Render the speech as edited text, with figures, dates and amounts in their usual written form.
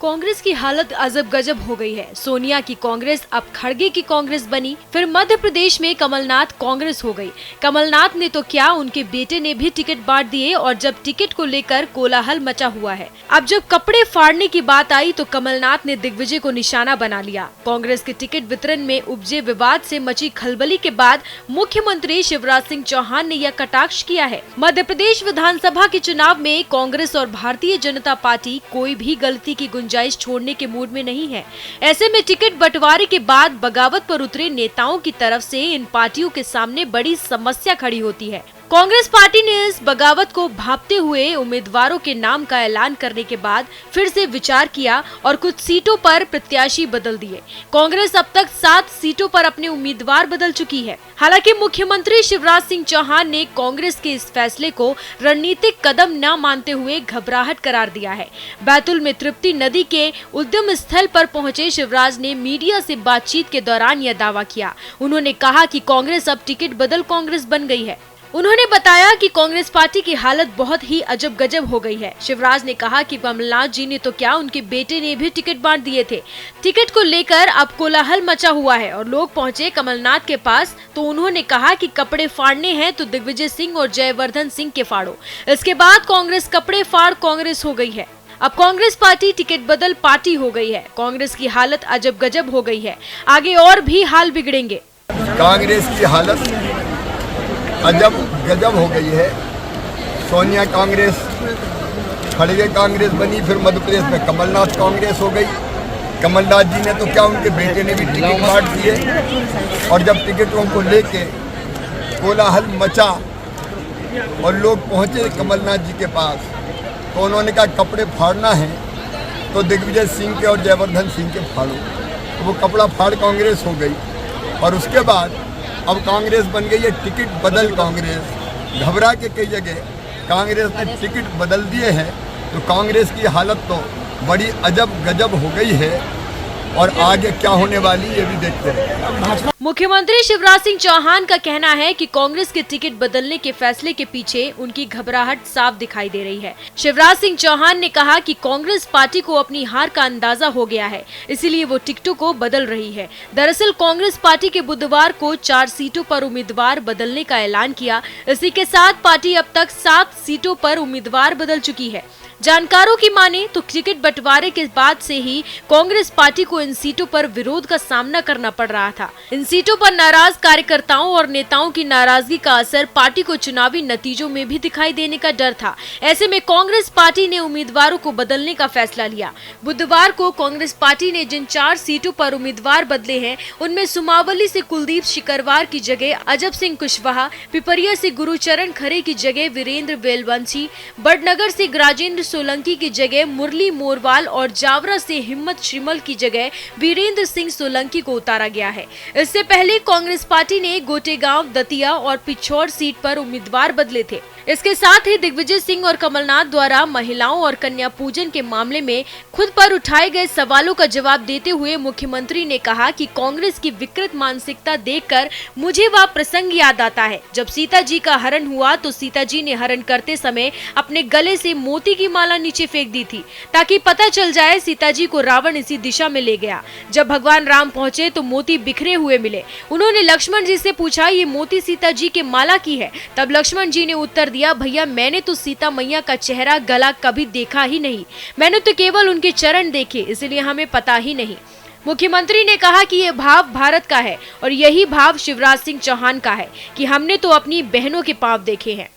कांग्रेस की हालत अजब गजब हो गई है। सोनिया की कांग्रेस अब खड़गे की कांग्रेस बनी, फिर मध्य प्रदेश में कमलनाथ कांग्रेस हो गई। कमलनाथ ने तो क्या, उनके बेटे ने भी टिकट बांट दिए और जब टिकट को लेकर कोलाहल मचा हुआ है। अब जब कपड़े फाड़ने की बात आई तो कमलनाथ ने दिग्विजय को निशाना बना लिया। कांग्रेस के टिकट वितरण में उपजे विवाद से मची खलबली के बाद मुख्यमंत्री शिवराज सिंह चौहान ने यह कटाक्ष किया है। मध्य प्रदेश विधानसभा के चुनाव में कांग्रेस और भारतीय जनता पार्टी कोई भी गलती की गुंजाइश छोड़ने के मूड में नहीं है। ऐसे में टिकट बंटवारे के बाद बगावत पर उतरे नेताओं की तरफ से इन पार्टियों के सामने बड़ी समस्या खड़ी होती है। कांग्रेस पार्टी ने इस बगावत को भांपते हुए उम्मीदवारों के नाम का ऐलान करने के बाद फिर से विचार किया और कुछ सीटों पर प्रत्याशी बदल दिए। कांग्रेस अब तक 7 सीटों पर अपने उम्मीदवार बदल चुकी है। हालांकि मुख्यमंत्री शिवराज सिंह चौहान ने कांग्रेस के इस फैसले को रणनीतिक कदम न मानते हुए घबराहट करार दिया है। बैतूल में तृप्ति नदी के उद्गम स्थल पर पहुंचे शिवराज ने मीडिया से बातचीत के दौरान यह दावा किया। उन्होंने कहा कि कांग्रेस अब टिकट बदल कांग्रेस बन गई है। उन्होंने बताया कि कांग्रेस पार्टी की हालत बहुत ही अजब गजब हो गई है। शिवराज ने कहा कि कमलनाथ जी ने तो क्या, उनके बेटे ने भी टिकट बांट दिए थे। टिकट को लेकर अब कोलाहल मचा हुआ है और लोग पहुंचे कमलनाथ के पास तो उन्होंने कहा कि कपड़े फाड़ने हैं तो दिग्विजय सिंह और जयवर्धन सिंह के फाड़ो। इसके बाद कांग्रेस कपड़े फाड़ कांग्रेस हो गई है। अब कांग्रेस पार्टी टिकट बदल पार्टी हो गई है। कांग्रेस की हालत अजब गजब हो गई है। आगे और भी हाल बिगड़ेंगे। कांग्रेस की हालत अजब गजब हो गई है। सोनिया कांग्रेस, खड़गे कांग्रेस बनी, फिर मध्य प्रदेश में कमलनाथ कांग्रेस हो गई। कमलनाथ जी ने तो क्या, उनके बेटे ने भी टिकट बांट दिए और जब टिकटों को लेके कोलाहल मचा और लोग पहुंचे कमलनाथ जी के पास तो उन्होंने कहा कपड़े फाड़ना है तो दिग्विजय सिंह के और जयवर्धन सिंह के फाड़ो। तो वो कपड़ा फाड़ कांग्रेस हो गई और उसके बाद अब कांग्रेस बन गई है टिकट बदल कांग्रेस। घबरा के कई जगह कांग्रेस ने टिकट बदल दिए हैं तो कांग्रेस की हालत तो बड़ी अजब गजब हो गई है और आगे क्या होने वाली ये भी देखते हैं। मुख्यमंत्री शिवराज सिंह चौहान का कहना है कि कांग्रेस के टिकट बदलने के फैसले के पीछे उनकी घबराहट साफ दिखाई दे रही है। शिवराज सिंह चौहान ने कहा कि कांग्रेस पार्टी को अपनी हार का अंदाजा हो गया है, इसीलिए वो टिकटों को बदल रही है। दरअसल कांग्रेस पार्टी के बुधवार को 4 सीटों पर उम्मीदवार बदलने का ऐलान किया। इसी के साथ पार्टी अब तक 7 सीटों पर उम्मीदवार बदल चुकी है। जानकारों की माने तो टिकट बंटवारे के बाद से ही कांग्रेस पार्टी को इन सीटों पर विरोध का सामना करना पड़ रहा था। इन सीटों पर नाराज कार्यकर्ताओं और नेताओं की नाराजगी का असर पार्टी को चुनावी नतीजों में भी दिखाई देने का डर था। ऐसे में कांग्रेस पार्टी ने उम्मीदवारों को बदलने का फैसला लिया। बुधवार को कांग्रेस पार्टी ने जिन 4 सीटों पर उम्मीदवार बदले हैं उनमें सुमावली से कुलदीप शिकरवार की जगह अजब सिंह कुशवाहा, पिपरिया से गुरुचरण खरे की जगह वीरेंद्र वेलवंशी, बड़नगर से राजेंद्र सोलंकी की जगह मुरली मोरवाल और जावरा से हिम्मत श्रीमल की जगह वीरेंद्र सिंह सोलंकी को उतारा गया है। इससे पहले कांग्रेस पार्टी ने गोटेगांव, दतिया और पिछौर सीट पर उम्मीदवार बदले थे। इसके साथ ही दिग्विजय सिंह और कमलनाथ द्वारा महिलाओं और कन्या पूजन के मामले में खुद पर उठाए गए सवालों का जवाब देते हुए मुख्यमंत्री ने कहा कि कांग्रेस की विकृत मानसिकता देखकर मुझे वह प्रसंग याद आता है जब सीता जी का हरण हुआ तो सीता जी ने हरण करते समय अपने गले से मोती की माला नीचे फेंक दी थी ताकि पता चल जाए सीता जी को रावण इसी दिशा में ले गया। जब भगवान राम पहुंचे तो मोती बिखरे हुए मिले। उन्होंने लक्ष्मण जी से पूछा, ये मोती सीता जी के माला की है? तब लक्ष्मण जी ने उत्तर दिया, भैया मैंने तो सीता मैया का चेहरा गला कभी देखा ही नहीं, मैंने तो केवल उनके चरण देखे, इसलिए हमें पता ही नहीं। मुख्यमंत्री ने कहा कि यह भाव भारत का है और यही भाव शिवराज सिंह चौहान का है कि हमने तो अपनी बहनों के पांव देखे हैं।